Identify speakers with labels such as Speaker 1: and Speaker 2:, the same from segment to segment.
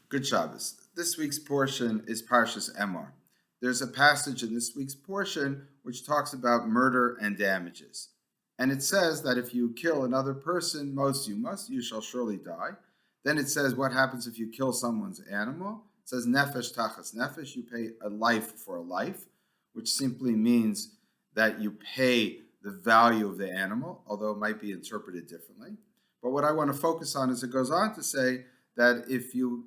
Speaker 1: Good Shabbos. This week's portion is Parshas Emor. There's a passage in this week's portion which talks about murder and damages. And it says that if you kill another person, you shall surely die. Then it says what happens if you kill someone's animal. It says nefesh tachas nefesh, you pay a life for a life, which simply means that you pay the value of the animal, although it might be interpreted differently. But what I want to focus on is it goes on to say that if you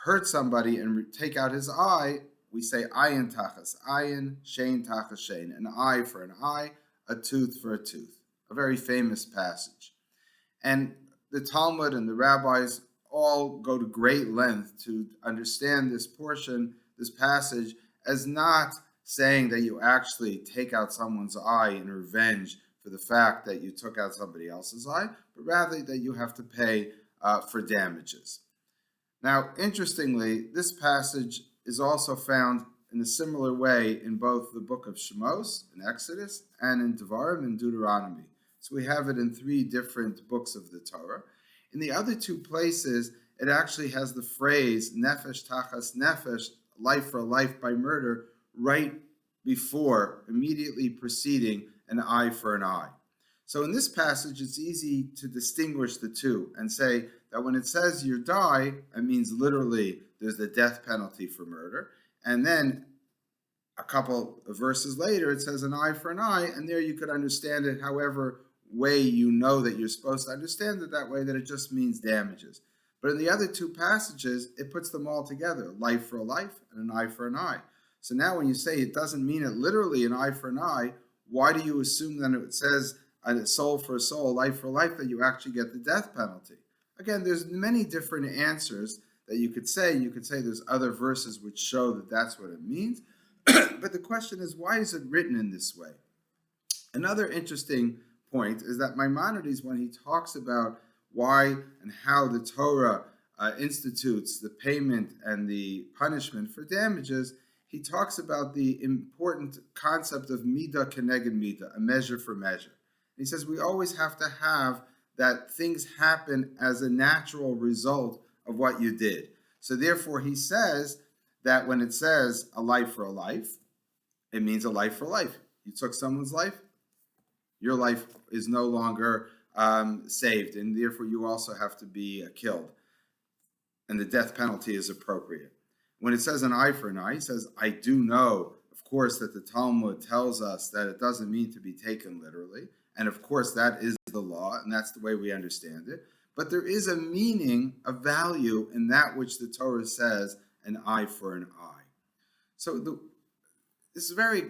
Speaker 1: hurt somebody and take out his eye, we say ayin tachas ayin, shein tachas shein, an eye for an eye, a tooth for a tooth. A very famous passage. And the Talmud and the rabbis all go to great length to understand this portion, this passage, as not saying that you actually take out someone's eye in revenge for the fact that you took out somebody else's eye, but rather that you have to pay for damages. Now, interestingly, this passage is also found in a similar way in both the book of Shemos, in Exodus, and in Devarim, in Deuteronomy. So we have it in 3 different books of the Torah. In the other 2 places, it actually has the phrase, nefesh tachas nefesh, life for life by murder, right before, immediately preceding an eye for an eye. So in this passage, it's easy to distinguish the 2 and say that when it says you die, it means literally there's the death penalty for murder. And then a couple of verses later, it says an eye for an eye, and there you could understand it however way you know that you're supposed to understand it that way, that it just means damages. But in the other 2 passages, it puts them all together, life for a life and an eye for an eye. So now when you say it doesn't mean it literally an eye for an eye, why do you assume that it says a soul for a soul, life for life, that you actually get the death penalty? Again, there's many different answers that you could say. You could say there's other verses which show that that's what it means. But the question is, why is it written in this way? Another interesting point is that Maimonides, when he talks about why and how the Torah institutes the payment and the punishment for damages, he talks about the important concept of midah keneged midah, a measure for measure. He says we always have to have that things happen as a natural result of what you did. So therefore he says that when it says a life for a life, it means a life for life. You took someone's life, your life is no longer saved, and therefore you also have to be killed. And the death penalty is appropriate. When it says an eye for an eye, he says, I do know, of course, that the Talmud tells us that it doesn't mean to be taken literally. And of course, that is the law, and that's the way we understand it. But there is a meaning, a value in that which the Torah says, an eye for an eye. So this is a very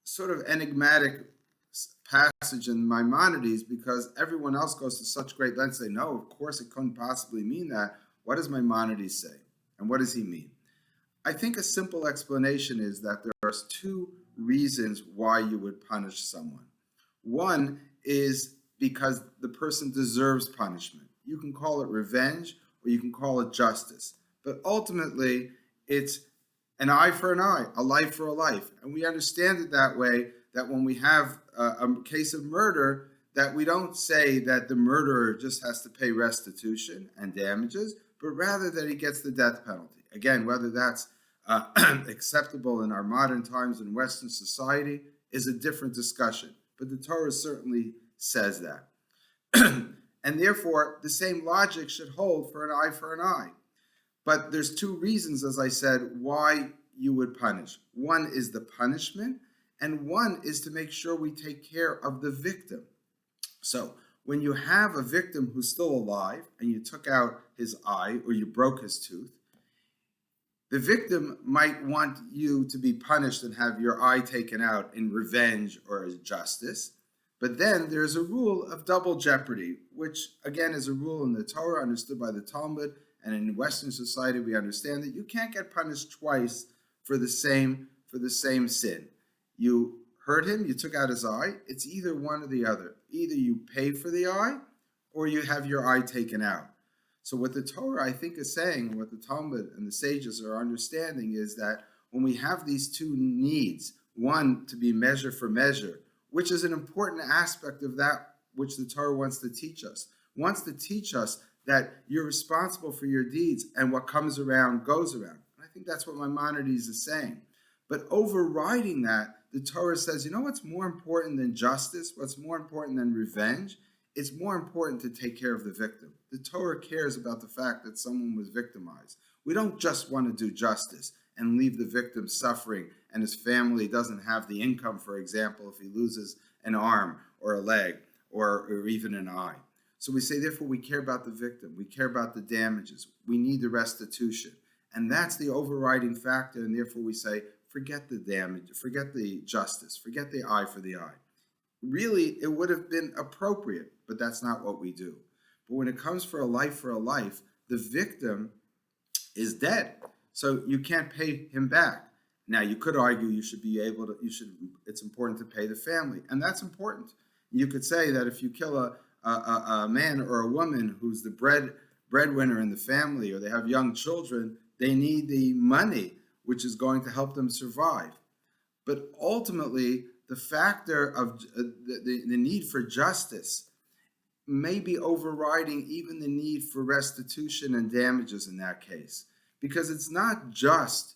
Speaker 1: sort of enigmatic passage in Maimonides, because everyone else goes to such great lengths to say, no, of course it couldn't possibly mean that. What does Maimonides say? And what does he mean? I think a simple explanation is that there are 2 reasons why you would punish someone. One is because the person deserves punishment. You can call it revenge or you can call it justice. But ultimately, it's an eye for an eye, a life for a life. And we understand it that way, that when we have a case of murder, that we don't say that the murderer just has to pay restitution and damages, but rather that he gets the death penalty. Again, whether that's acceptable in our modern times in Western society is a different discussion. But the Torah certainly says that. And therefore, the same logic should hold for an eye for an eye. But there's 2 reasons, as I said, why you would punish. One is the punishment, and one is to make sure we take care of the victim. So when you have a victim who's still alive and you took out his eye or you broke his tooth, the victim might want you to be punished and have your eye taken out in revenge or as justice. But then there's a rule of double jeopardy, which again is a rule in the Torah understood by the Talmud, and in Western society we understand that you can't get punished twice for the same sin. You hurt him, you took out his eye, it's either one or the other. Either you pay for the eye or you have your eye taken out. So what the Torah, I think, is saying, what the Talmud and the sages are understanding, is that when we have these 2 needs, one to be measure for measure, which is an important aspect of that which the Torah wants to teach us. It wants to teach us that you're responsible for your deeds, and what comes around goes around. And I think that's what Maimonides is saying. But overriding that, the Torah says, you know what's more important than justice? What's more important than revenge? It's more important to take care of the victim. The Torah cares about the fact that someone was victimized. We don't just want to do justice and leave the victim suffering and his family doesn't have the income, for example, if he loses an arm or a leg or even an eye. So we say, therefore, we care about the victim. We care about the damages. We need the restitution. And that's the overriding factor. And therefore, we say, forget the damage, forget the justice, forget the eye for the eye. Really, it would have been appropriate, but that's not what we do. But when it comes for a life, the victim is dead. So you can't pay him back. Now, you could argue it's important to pay the family, and that's important. You could say that if you kill a man or a woman who's the breadwinner in the family, or they have young children, they need the money, which is going to help them survive. But ultimately, the factor of the need for justice may be overriding even the need for restitution and damages in that case. Because it's not just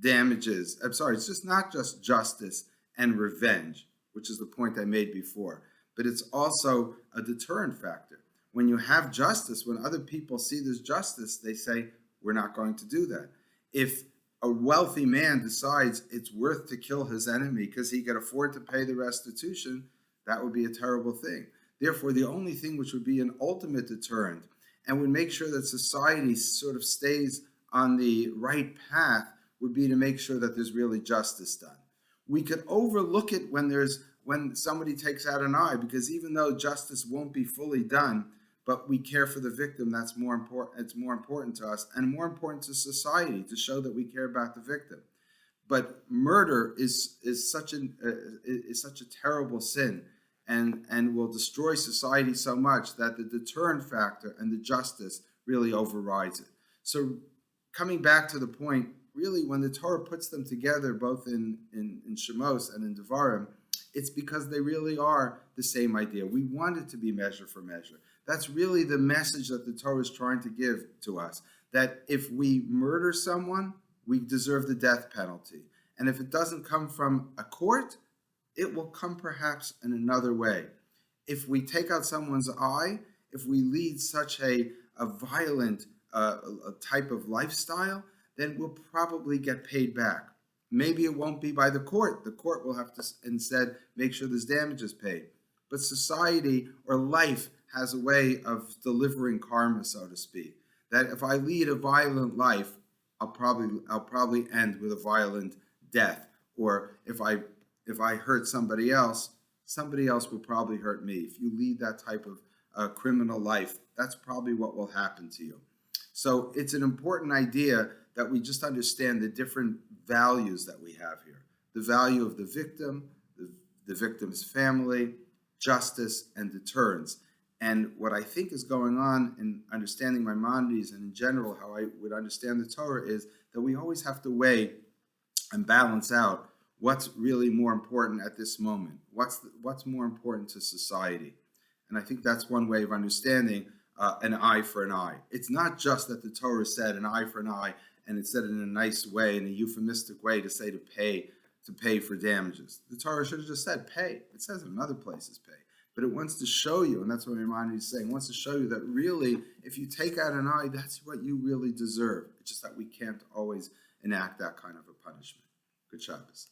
Speaker 1: damages, it's just not just justice and revenge, which is the point I made before, but it's also a deterrent factor. When you have justice, when other people see this justice, they say, we're not going to do that. If a wealthy man decides it's worth to kill his enemy because he can afford to pay the restitution, that would be a terrible thing. Therefore, the only thing which would be an ultimate deterrent and would make sure that society sort of stays on the right path would be to make sure that there's really justice done. We could overlook it when somebody takes out an eye, because even though justice won't be fully done, but we care for the victim, that's more important. It's more important to us and more important to society to show that we care about the victim. But murder is such a terrible sin, and will destroy society so much that the deterrent factor and the justice really overrides it. So coming back to the point, really, when the Torah puts them together, both in Shemos and in Devarim, it's because they really are the same idea. We want it to be measure for measure. That's really the message that the Torah is trying to give to us, that if we murder someone, we deserve the death penalty. And if it doesn't come from a court, it will come perhaps in another way. If we take out someone's eye, if we lead such a violent a type of lifestyle, then we'll probably get paid back. Maybe it won't be by the court. The court will have to instead make sure there's damages paid. But society or life has a way of delivering karma, so to speak. That if I lead a violent life, I'll probably end with a violent death. Or if I hurt somebody else will probably hurt me. If you lead that type of criminal life, that's probably what will happen to you. So it's an important idea that we just understand the different values that we have here. The value of the victim, the victim's family, justice, and deterrence. And what I think is going on in understanding Maimonides and in general how I would understand the Torah is that we always have to weigh and balance out what's really more important at this moment. What's more important to society? And I think that's one way of understanding an eye for an eye. It's not just that the Torah said an eye for an eye, and it said it in a nice way, in a euphemistic way, to say to pay for damages. The Torah should have just said pay. It says in other places pay. But it wants to show you, and that's what Maimonides is saying, it wants to show you that really, if you take out an eye, that's what you really deserve. It's just that we can't always enact that kind of a punishment. Good Shabbos.